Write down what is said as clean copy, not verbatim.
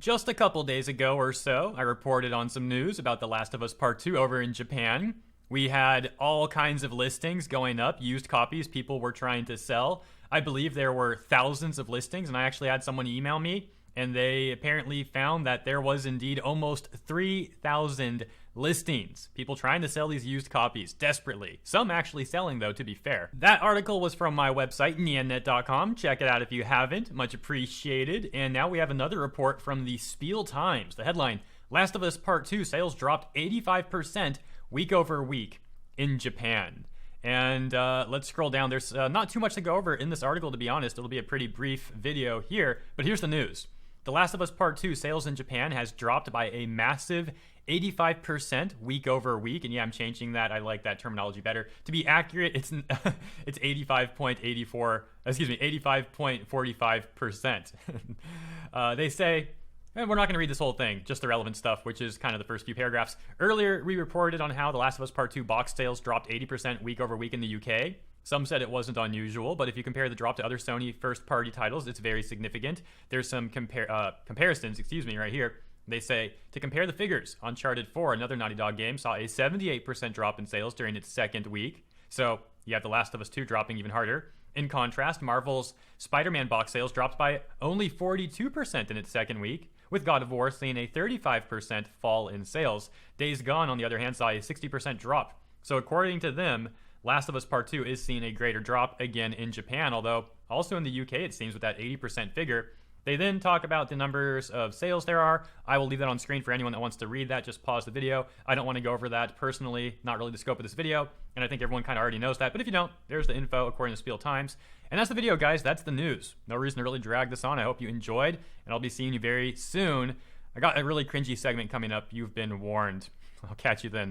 Just a couple days ago or so, I reported on some news about The Last of Us Part 2 over in Japan. We had all kinds of listings going up, used copies people were trying to sell. I believe there were thousands of listings, and I actually had someone email me, and they apparently found that there was indeed almost 3,000 listings. People trying to sell these used copies desperately. Some actually selling, though, to be fair. That article was from my website, nyannet.com. Check it out if you haven't. Much appreciated. And now we have another report from the Spiel Times. The headline, Last of Us Part 2 sales dropped 85% week over week in Japan. And let's scroll down. There's not too much to go over in this article, to be honest. It'll be a pretty brief video here. But here's the news. The Last of Us Part 2 sales in Japan has dropped by a massive 85% week over week. And yeah, I'm changing that. I like that terminology better. To be accurate, it's 85.45%. They say, and we're not going to read this whole thing, just the relevant stuff, which is kind of the first few paragraphs. Earlier, we reported on how The Last of Us Part 2 box sales dropped 80% week over week in the UK. Some said it wasn't unusual, but if you compare the drop to other Sony first-party titles, it's very significant. There's some comparisons, right here. They say, to compare the figures, Uncharted 4, another Naughty Dog game, saw a 78% drop in sales during its second week. So you have The Last of Us 2 dropping even harder. In contrast, Marvel's Spider-Man box sales dropped by only 42% in its second week, with God of War seeing a 35% fall in sales. Days Gone, on the other hand, saw a 60% drop. So according to them, Last of Us Part 2 is seeing a greater drop again in Japan, although also in the UK it seems with that 80% figure. They then talk about the numbers of sales there are. I will leave that on screen for anyone that wants to read that. Just pause the video. I don't want to go over that personally, not really the scope of this video, and I think everyone kind of already knows that. But if you don't, there's the info according to Spiel Times. And that's the video, guys. That's the news. No reason to really drag this on. I hope you enjoyed, and I'll be seeing you very soon. I got a really cringy segment coming up. You've been warned. I'll catch you then.